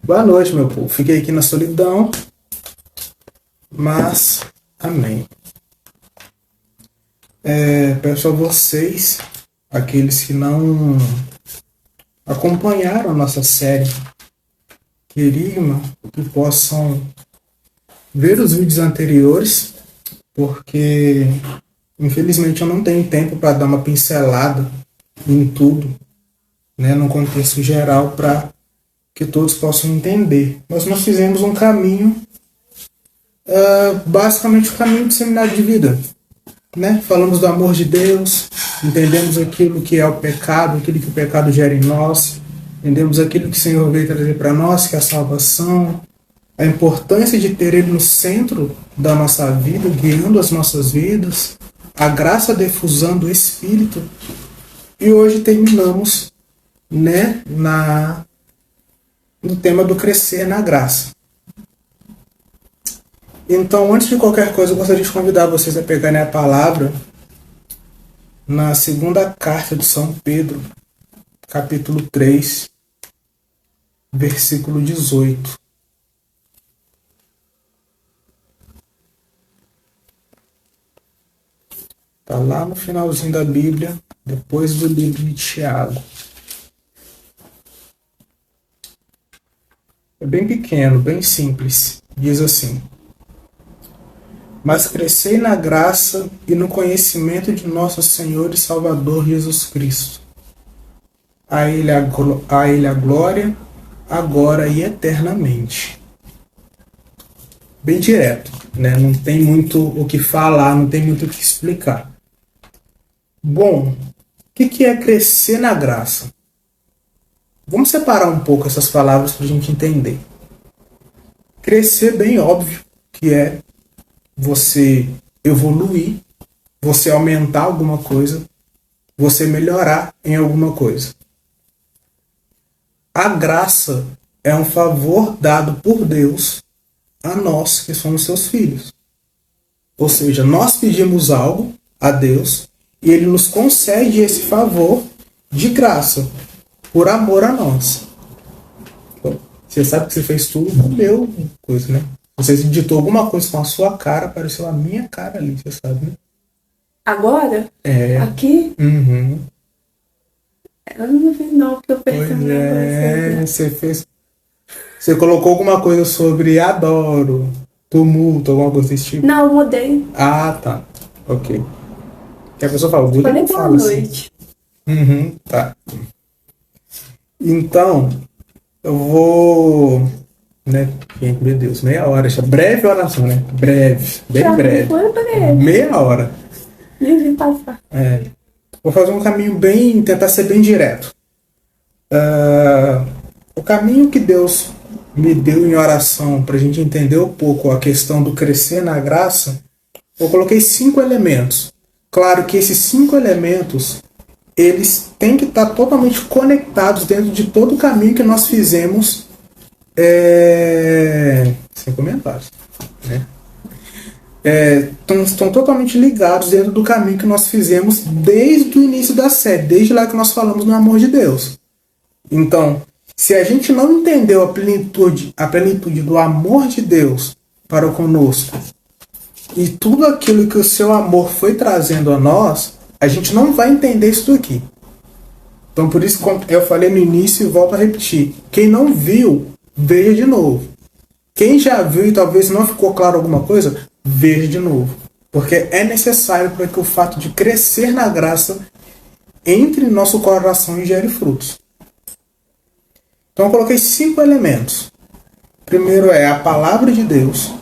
Boa noite, meu povo. Fiquei aqui na solidão, mas amém. Peço a vocês, aqueles que não acompanharam a nossa série Querigma, que possam ver os vídeos anteriores, porque infelizmente eu não tenho tempo para dar uma pincelada em tudo, né, no contexto geral, para que todos possam entender. Mas nós fizemos um caminho, basicamente o caminho do seminário de vida, né? Falamos do amor de Deus, entendemos aquilo que é o pecado, aquilo que o pecado gera em nós, entendemos aquilo que o Senhor veio trazer para nós, que é a salvação, a importância de ter Ele no centro da nossa vida, guiando as nossas vidas, a graça da efusão do Espírito. E hoje terminamos, né, no tema do crescer na graça. Então, antes de qualquer coisa, eu gostaria de convidar vocês a pegarem a palavra na segunda carta de São Pedro, capítulo 3, versículo 18. Está lá no finalzinho da Bíblia, depois do livro de Tiago. É bem pequeno, bem simples. Diz assim: mas crescei na graça e no conhecimento de nosso Senhor e Salvador Jesus Cristo. A Ele a glória, agora e eternamente. Bem direto, né? Não tem muito o que falar, não tem muito o que explicar. Bom, o que é crescer na graça? Vamos separar um pouco essas palavras para a gente entender. Crescer, bem óbvio, que é você evoluir, você aumentar alguma coisa, você melhorar em alguma coisa. A graça é um favor dado por Deus a nós que somos seus filhos. Ou seja, nós pedimos algo a Deus e Ele nos concede esse favor de graça, por amor a nós. Então, você sabe que você fez tudo com o meu coisa, né? Você digitou alguma coisa com a sua cara, apareceu a minha cara ali, você sabe, né? Agora? É. Aqui? Uhum. Eu não fiz não, porque eu pensei Você fez. Você colocou alguma coisa sobre adoro, tumulto, alguma coisa desse tipo? Não, eu mudei. Ah, tá. Ok. Que a pessoa fala, Falei boa noite. Assim. Tá. Então, eu vou. Né? Meu Deus, meia hora. Breve oração, né? Breve. Bem breve. Foi breve. Meia hora. Nem vi passar. Vou fazer um caminho bem. Tentar ser bem direto. O caminho que Deus me deu em oração para a gente entender um pouco a questão do crescer na graça, eu coloquei 5 elementos. Claro que esses 5 elementos, eles têm que estar totalmente conectados dentro de todo o caminho que nós fizemos, sem comentários, né? Estão totalmente ligados dentro do caminho que nós fizemos desde o início da série, desde lá que nós falamos no amor de Deus. Então, se a gente não entendeu a plenitude do amor de Deus para conosco e tudo aquilo que o seu amor foi trazendo a nós, a gente não vai entender isso aqui. Então, por isso, como eu falei no início e volto a repetir, quem não viu, veja de novo. Quem já viu e talvez não ficou claro alguma coisa, veja de novo. Porque é necessário para que o fato de crescer na graça entre em nosso coração e gere frutos. Então eu coloquei 5 elementos. Primeiro é a palavra de Deus.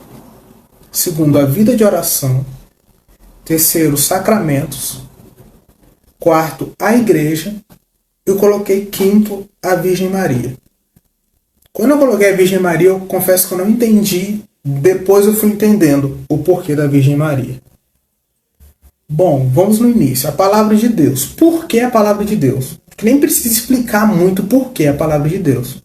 Segundo, a vida de oração. Terceiro, sacramentos. Quarto, a igreja. Eu coloquei quinto, a Virgem Maria. Quando eu coloquei a Virgem Maria, eu confesso que eu não entendi. Depois eu fui entendendo o porquê da Virgem Maria. Bom, vamos no início. A palavra de Deus. Por que a palavra de Deus? Que nem precisa explicar muito por que a palavra de Deus.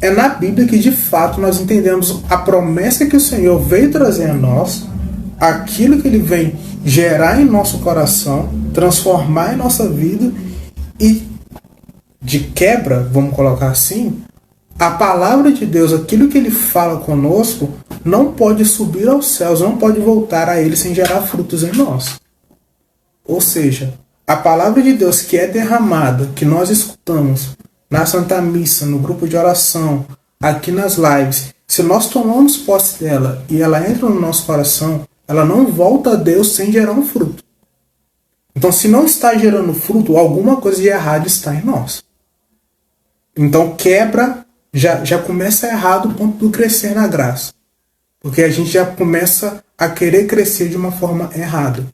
É na Bíblia que de fato nós entendemos a promessa que o Senhor veio trazer a nós, aquilo que Ele vem gerar em nosso coração, transformar em nossa vida e, de quebra, vamos colocar assim, a palavra de Deus, aquilo que ele fala conosco, não pode subir aos céus, não pode voltar a ele sem gerar frutos em nós. Ou seja, a palavra de Deus que é derramada, que nós escutamos na Santa Missa, no grupo de oração, aqui nas lives, se nós tomamos posse dela e ela entra no nosso coração, ela não volta a Deus sem gerar um fruto. Então, se não está gerando fruto, alguma coisa de errado está em nós. Então, quebra, já começa errado o ponto do crescer na graça. Porque a gente já começa a querer crescer de uma forma errada.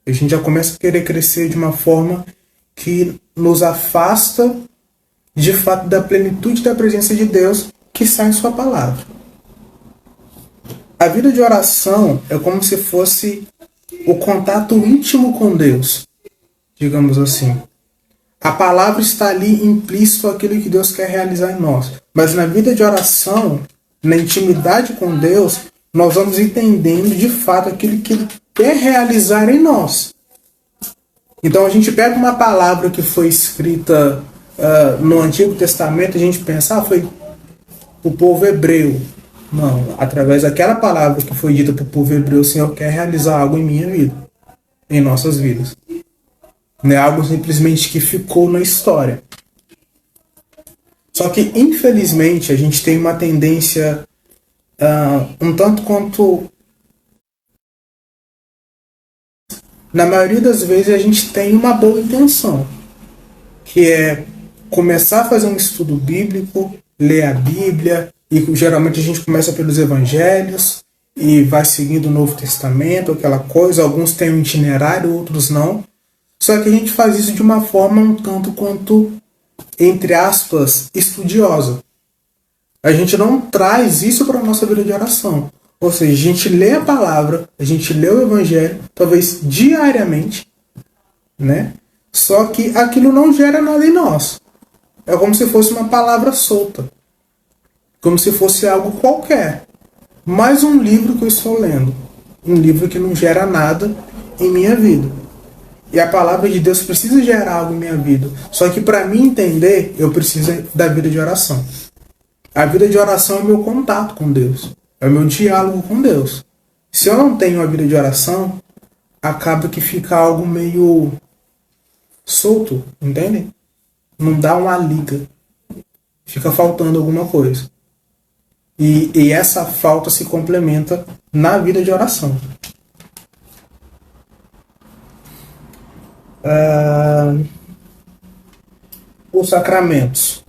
A gente já começa a querer crescer de uma forma que nos afasta, de fato, da plenitude da presença de Deus que sai em sua palavra. A vida de oração é como se fosse o contato íntimo com Deus, digamos assim. A palavra está ali implícito aquilo que Deus quer realizar em nós. Mas na vida de oração, na intimidade com Deus, nós vamos entendendo de fato aquilo que Ele quer realizar em nós. Então a gente pega uma palavra que foi escrita no Antigo Testamento, a gente pensa, foi o povo hebreu. Não, através daquela palavra que foi dita para o povo hebreu, o Senhor quer realizar algo em minha vida, em nossas vidas. Não é algo simplesmente que ficou na história. Só que, infelizmente, a gente tem uma tendência um tanto quanto... Na maioria das vezes a gente tem uma boa intenção, que é começar a fazer um estudo bíblico, ler a Bíblia, e geralmente a gente começa pelos evangelhos e vai seguindo o Novo Testamento, aquela coisa. Alguns têm um itinerário, outros não. Só que a gente faz isso de uma forma um tanto quanto, entre aspas, estudiosa. A gente não traz isso para a nossa vida de oração. Ou seja, a gente lê a palavra, a gente lê o evangelho, talvez diariamente, né? Só que aquilo não gera nada em nós. É como se fosse uma palavra solta. Como se fosse algo qualquer. Mais um livro que eu estou lendo. Um livro que não gera nada em minha vida. E a palavra de Deus precisa gerar algo em minha vida. Só que para mim entender, eu preciso da vida de oração. A vida de oração é o meu contato com Deus. É o meu diálogo com Deus. Se eu não tenho a vida de oração, acaba que fica algo meio solto, entende? Não dá uma liga. Fica faltando alguma coisa. E essa falta se complementa na vida de oração. Os sacramentos.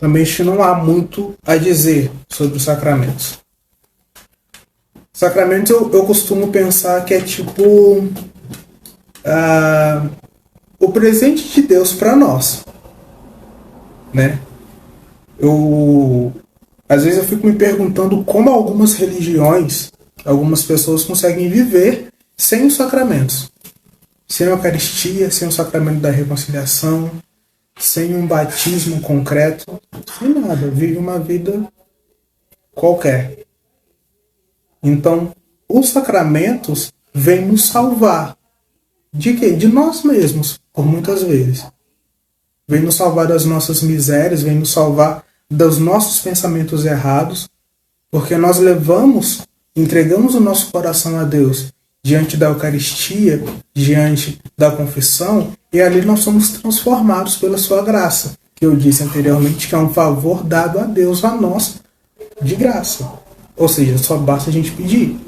Também não há muito a dizer sobre os sacramentos. Sacramentos eu costumo pensar que é tipo o presente de Deus para nós, né? Às vezes eu fico me perguntando como algumas religiões, algumas pessoas conseguem viver sem os sacramentos. Sem a Eucaristia, sem o sacramento da reconciliação, sem um batismo concreto, sem nada. Vive uma vida qualquer. Então, os sacramentos vêm nos salvar. De quê? De nós mesmos, por muitas vezes. Vem nos salvar das nossas misérias, vem nos salvar dos nossos pensamentos errados, porque nós entregamos o nosso coração a Deus diante da Eucaristia, diante da confissão, e ali nós somos transformados pela sua graça, que eu disse anteriormente que é um favor dado a Deus a nós de graça. Ou seja, só basta a gente pedir.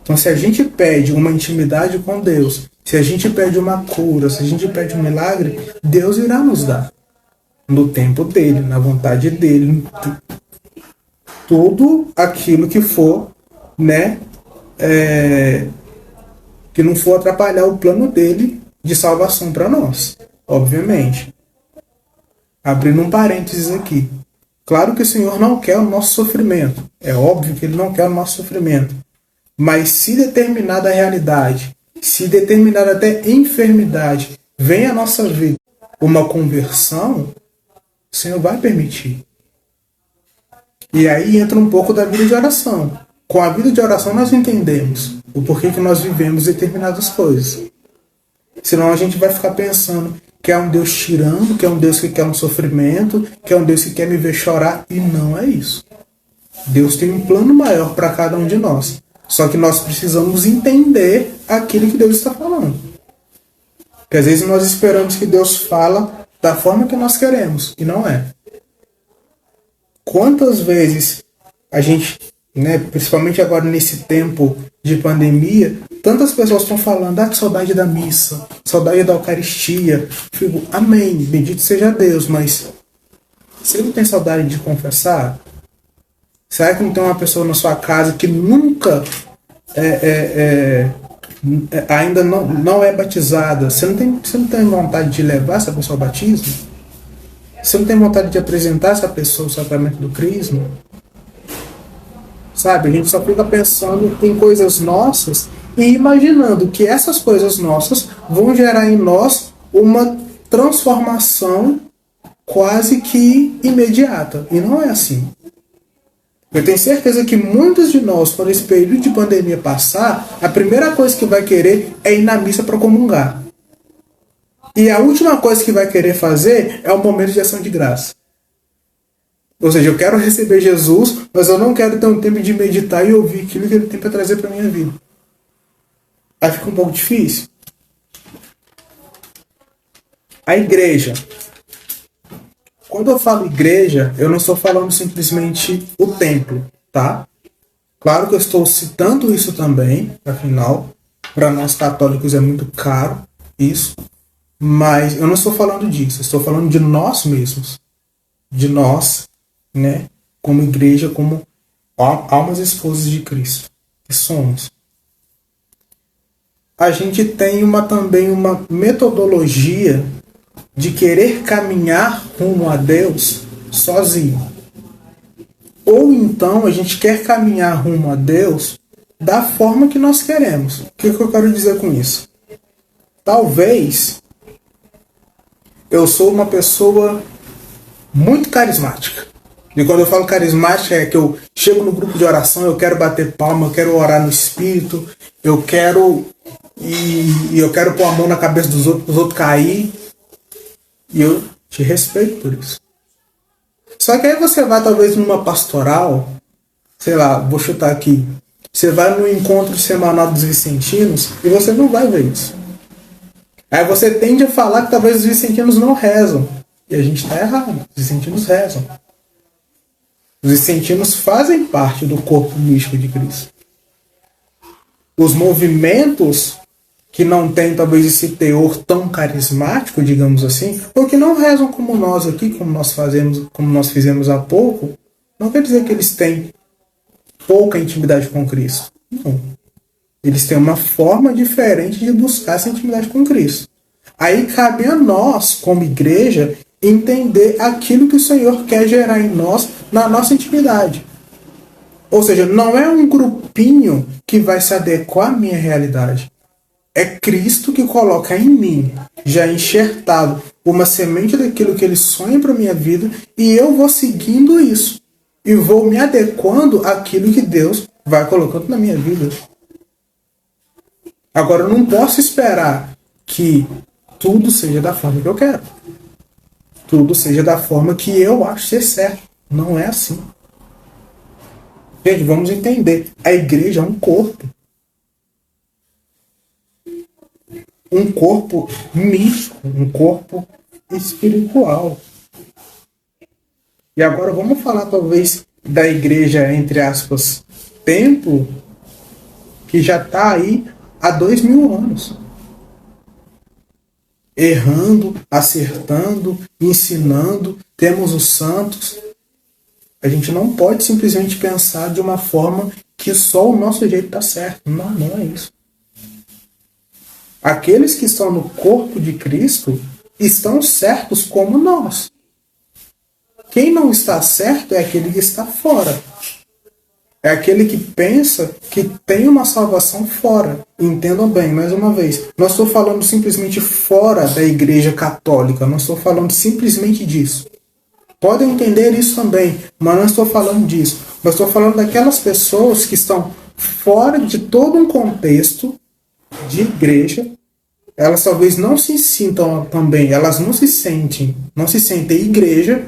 Então, se a gente pede uma intimidade com Deus, se a gente pede uma cura, se a gente pede um milagre, Deus irá nos dar. No tempo dele, na vontade dele, tudo aquilo que for, né, que não for atrapalhar o plano dele de salvação para nós, obviamente. Abrindo um parênteses aqui. Claro que o Senhor não quer o nosso sofrimento. É óbvio que Ele não quer o nosso sofrimento. Mas se determinada realidade, se determinada até enfermidade vem à nossa vida uma conversão, o Senhor vai permitir. E aí entra um pouco da vida de oração. Com a vida de oração nós entendemos o porquê que nós vivemos determinadas coisas. Senão a gente vai ficar pensando que é um Deus tirando, que é um Deus que quer um sofrimento, que é um Deus que quer me ver chorar, e não é isso. Deus tem um plano maior para cada um de nós. Só que nós precisamos entender aquilo que Deus está falando. Porque às vezes nós esperamos que Deus fala da forma que nós queremos, e não é. Quantas vezes a gente, principalmente agora nesse tempo de pandemia, tantas pessoas estão falando, que saudade da missa, saudade da Eucaristia. Fico, amém, bendito seja Deus, mas você não tem saudade de confessar? Será que não tem uma pessoa na sua casa que nunca ainda não é batizada? Você não tem vontade de levar essa pessoa ao batismo? Você não tem vontade de apresentar essa pessoa ao sacramento do crisma? Sabe, a gente só fica pensando em coisas nossas e imaginando que essas coisas nossas vão gerar em nós uma transformação quase que imediata. E não é assim. Eu tenho certeza que muitos de nós, quando esse período de pandemia passar, a primeira coisa que vai querer é ir na missa para comungar. E a última coisa que vai querer fazer é o momento de ação de graça. Ou seja, eu quero receber Jesus, mas eu não quero ter um tempo de meditar e ouvir aquilo que ele tem para trazer para a minha vida. Aí fica um pouco difícil. A igreja. Quando eu falo igreja, eu não estou falando simplesmente o templo, tá? Claro que eu estou citando isso também, afinal, para nós católicos é muito caro isso, mas eu não estou falando disso, eu estou falando de nós mesmos, de nós, como igreja, como almas esposas de Cristo, que somos. A gente tem também uma metodologia de querer caminhar rumo a Deus sozinho. Ou então a gente quer caminhar rumo a Deus da forma que nós queremos. O que eu quero dizer com isso? Talvez eu sou uma pessoa muito carismática. E quando eu falo carismática é que eu chego no grupo de oração, eu quero bater palma, eu quero orar no espírito, eu quero pôr a mão na cabeça dos outros cair. E eu te respeito por isso. Só que aí você vai talvez numa pastoral, sei lá, vou chutar aqui. Você vai no encontro semanal dos vicentinos e você não vai ver isso. Aí você tende a falar que talvez os vicentinos não rezam. E a gente está errado. Os vicentinos rezam. Os vicentinos fazem parte do corpo místico de Cristo. Os movimentos que não têm talvez esse teor tão carismático, digamos assim, ou que não rezam como nós aqui, como nós fizemos há pouco, não quer dizer que eles têm pouca intimidade com Cristo. Não. Eles têm uma forma diferente de buscar essa intimidade com Cristo. Aí cabe a nós, como igreja, entender aquilo que o Senhor quer gerar em nós, na nossa intimidade. Ou seja, não é um grupinho que vai se adequar à minha realidade. É Cristo que coloca em mim, já enxertado, uma semente daquilo que Ele sonha para a minha vida, e eu vou seguindo isso. E vou me adequando àquilo que Deus vai colocando na minha vida. Agora, eu não posso esperar que tudo seja da forma que eu quero. Tudo seja da forma que eu acho ser certo. Não é assim. Gente, vamos entender. A igreja é um corpo. Um corpo místico, um corpo espiritual. E agora vamos falar talvez da igreja, entre aspas, templo, que já está aí há 2000 anos. Errando, acertando, ensinando, temos os santos. A gente não pode simplesmente pensar de uma forma que só o nosso jeito está certo. Não, não é isso. Aqueles que estão no corpo de Cristo estão certos como nós. Quem não está certo é aquele que está fora. É aquele que pensa que tem uma salvação fora. Entendam bem, mais uma vez. Não estou falando simplesmente fora da igreja católica. Não estou falando simplesmente disso. Podem entender isso também, mas não estou falando disso. Mas estou falando daquelas pessoas que estão fora de todo um contexto de igreja elas talvez não se sintam também, elas não se sentem igreja,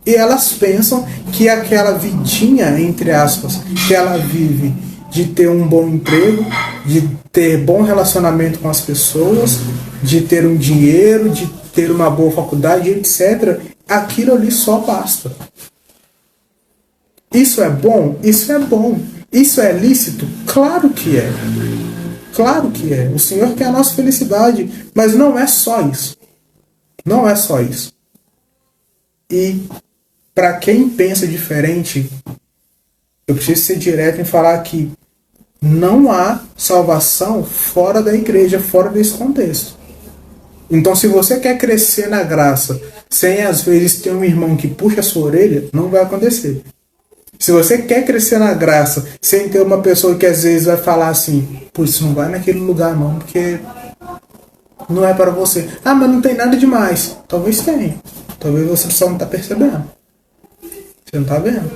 e elas pensam que aquela vidinha, entre aspas, que ela vive de ter um bom emprego, de ter bom relacionamento com as pessoas, de ter um dinheiro, de ter uma boa faculdade, etc., aquilo ali só basta. Isso é bom? Isso é bom. Isso é lícito? Claro que é. Claro que é. O Senhor quer a nossa felicidade, mas não é só isso. Não é só isso. E para quem pensa diferente, eu preciso ser direto em falar que não há salvação fora da igreja, fora desse contexto. Então, se você quer crescer na graça, sem às vezes ter um irmão que puxa a sua orelha, não vai acontecer. Se você quer crescer na graça, sem ter uma pessoa que às vezes vai falar assim, putz, não vai naquele lugar não, porque não é para você. Ah, mas não tem nada demais. Talvez tenha. Talvez você só não está percebendo. Você não está vendo.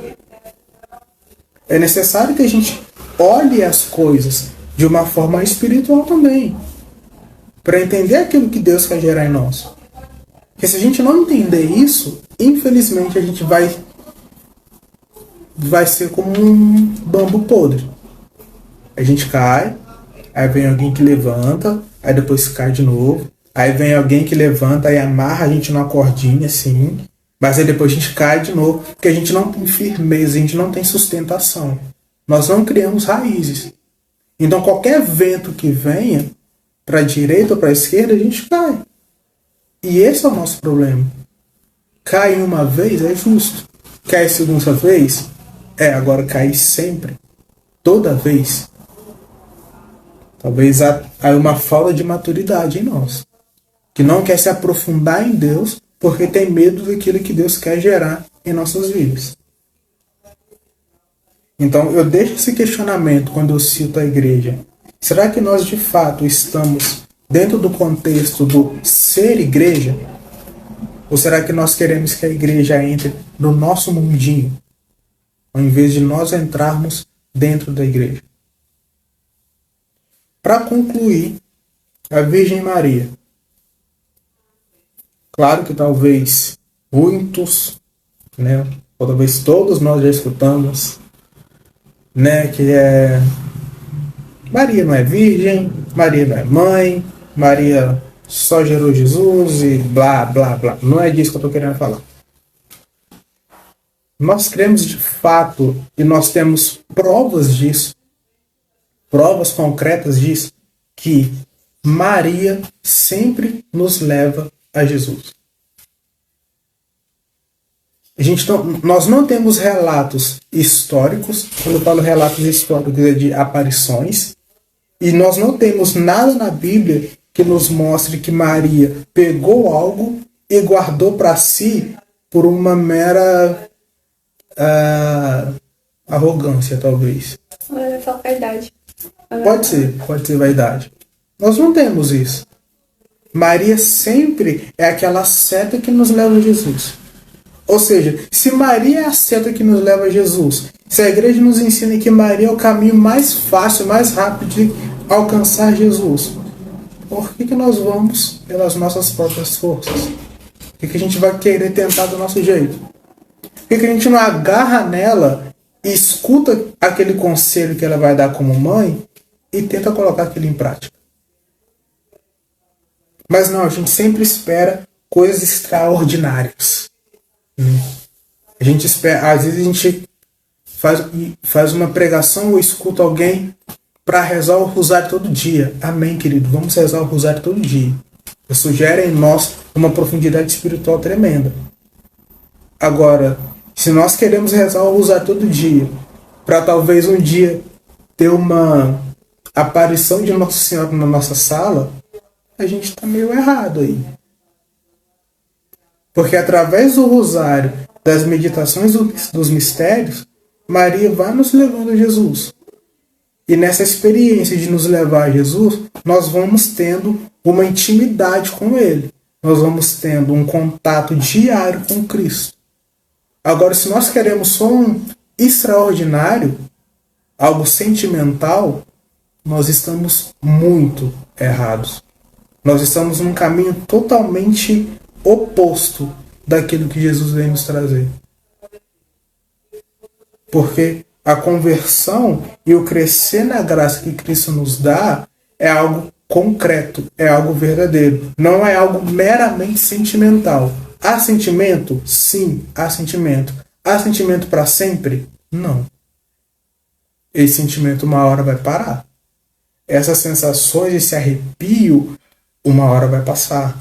É necessário que a gente olhe as coisas de uma forma espiritual também, para entender aquilo que Deus quer gerar em nós. Porque se a gente não entender isso, infelizmente a gente vai ser como um bambu podre. A gente cai, aí vem alguém que levanta, aí depois cai de novo, aí vem alguém que levanta e amarra a gente numa cordinha assim, mas aí depois a gente cai de novo, porque a gente não tem firmeza, a gente não tem sustentação. Nós não criamos raízes. Então qualquer vento que venha, para a direita ou para a esquerda, a gente cai. E esse é o nosso problema. Cai uma vez é justo. Cai segunda vez? Agora cair sempre. Toda vez. Talvez há uma falta de maturidade em nós. Que não quer se aprofundar em Deus porque tem medo daquilo que Deus quer gerar em nossas vidas. Então eu deixo esse questionamento quando eu cito a igreja. Será que nós de fato estamos dentro do contexto do ser igreja? Ou será que nós queremos que a igreja entre no nosso mundinho, ao invés de nós entrarmos dentro da igreja? Para concluir, a Virgem Maria. Claro que talvez muitos, ou talvez todos nós já escutamos, que é Maria não é virgem, Maria não é mãe, Maria só gerou Jesus e blá, blá, blá. Não é disso que eu estou querendo falar. Nós cremos de fato, e nós temos provas disso, provas concretas disso, que Maria sempre nos leva a Jesus. Nós não temos relatos históricos, quando eu falo relatos históricos é de aparições, e nós não temos nada na Bíblia que nos mostre que Maria pegou algo e guardou para si por uma mera arrogância, talvez. É só vaidade. Pode ser vaidade. Nós não temos isso. Maria sempre é aquela seta que nos leva a Jesus. Ou seja, se Maria é a seta que nos leva a Jesus, se a igreja nos ensina que Maria é o caminho mais fácil, mais rápido de alcançar Jesus, por que nós vamos pelas nossas próprias forças? Por que a gente vai querer tentar do nosso jeito? Por que a gente não agarra nela e escuta aquele conselho que ela vai dar como mãe e tenta colocar aquilo em prática? Mas não, a gente sempre espera coisas extraordinárias. A gente espera, às vezes a gente faz uma pregação ou escuta alguém para rezar o rosário todo dia. Amém, querido, vamos rezar o rosário todo dia. Isso gera em nós uma profundidade espiritual tremenda. Agora, se nós queremos rezar o rosário todo dia, para talvez um dia ter uma aparição de Nossa Senhora na nossa sala, a gente está meio errado aí. Porque através do rosário, das meditações dos mistérios, Maria vai nos levando a Jesus. E nessa experiência de nos levar a Jesus, nós vamos tendo uma intimidade com Ele. Nós vamos tendo um contato diário com Cristo. Agora, se nós queremos só um extraordinário, algo sentimental, nós estamos muito errados. Nós estamos num caminho totalmente oposto daquilo que Jesus veio nos trazer. Porque a conversão e o crescer na graça que Cristo nos dá é algo concreto, é algo verdadeiro. Não é algo meramente sentimental. Há sentimento? Sim, há sentimento. Há sentimento para sempre? Não. Esse sentimento uma hora vai parar. Essas sensações, esse arrepio, uma hora vai passar.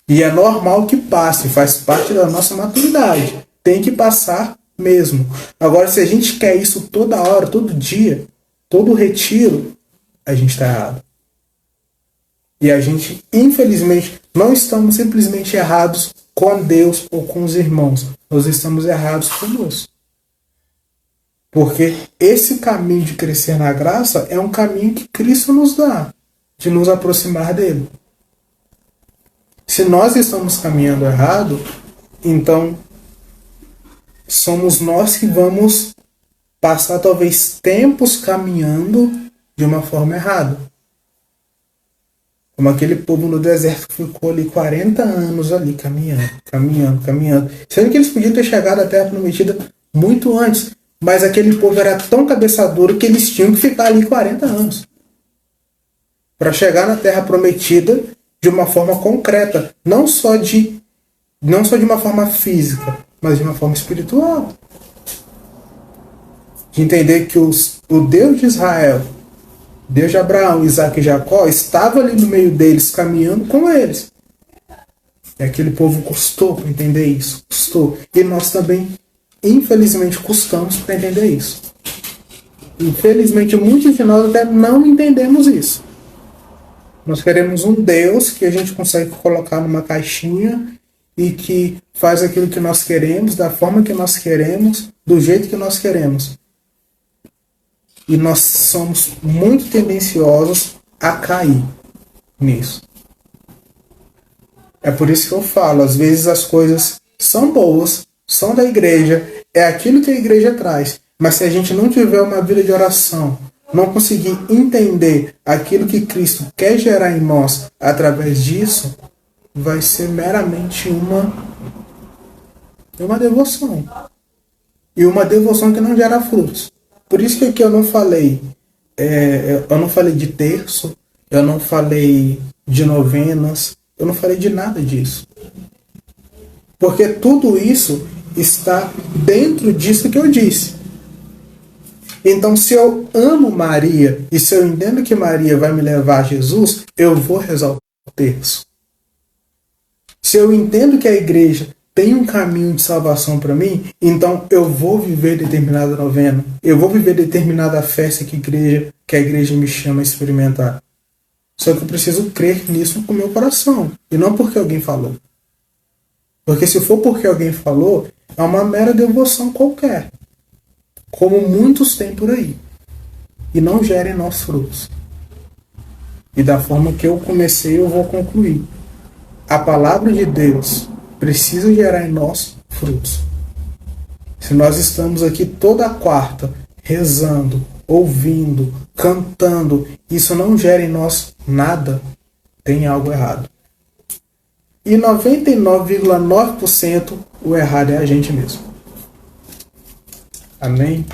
E é normal que passe, faz parte da nossa maturidade. Tem que passar mesmo. Agora, se a gente quer isso toda hora, todo dia, todo retiro, a gente está errado. E a gente, infelizmente, não estamos simplesmente errados com Deus ou com os irmãos. Nós estamos errados conosco. Porque esse caminho de crescer na graça é um caminho que Cristo nos dá, de nos aproximar dele. Se nós estamos caminhando errado, então somos nós que vamos passar talvez tempos caminhando de uma forma errada. Como aquele povo no deserto que ficou ali 40 anos ali caminhando. Sendo que eles podiam ter chegado à Terra Prometida muito antes, mas aquele povo era tão cabeça dura que eles tinham que ficar ali 40 anos para chegar na Terra Prometida de uma forma concreta, não só de uma forma física, mas de uma forma espiritual. De entender que o Deus de Israel, Deus de Abraão, Isaac e Jacó, estava ali no meio deles, caminhando com eles. E aquele povo custou para entender isso. Custou. E nós também, infelizmente, custamos para entender isso. Infelizmente, muitos de nós até não entendemos isso. Nós queremos um Deus que a gente consegue colocar numa caixinha e que faz aquilo que nós queremos, da forma que nós queremos, do jeito que nós queremos. E nós somos muito tendenciosos a cair nisso. É por isso que eu falo, às vezes as coisas são boas, são da igreja, é aquilo que a igreja traz. Mas se a gente não tiver uma vida de oração, não conseguir entender aquilo que Cristo quer gerar em nós através disso, vai ser meramente uma devoção. E uma devoção que não gera frutos. Por isso que aqui eu não falei de terço, eu não falei de novenas, eu não falei de nada disso. Porque tudo isso está dentro disso que eu disse. Então, se eu amo Maria e se eu entendo que Maria vai me levar a Jesus, eu vou rezar o terço. Se eu entendo que a igreja tem um caminho de salvação para mim, então eu vou viver determinada novena, eu vou viver determinada festa que a igreja me chama a experimentar. Só que eu preciso crer nisso com o meu coração, e não porque alguém falou. Porque se for porque alguém falou, é uma mera devoção qualquer, como muitos têm por aí, e não gerem nossos frutos. E da forma que eu comecei, eu vou concluir. A palavra de Deus precisa gerar em nós frutos. Se nós estamos aqui toda quarta rezando, ouvindo, cantando, isso não gera em nós nada, tem algo errado. E 99,9% o errado é a gente mesmo. Amém?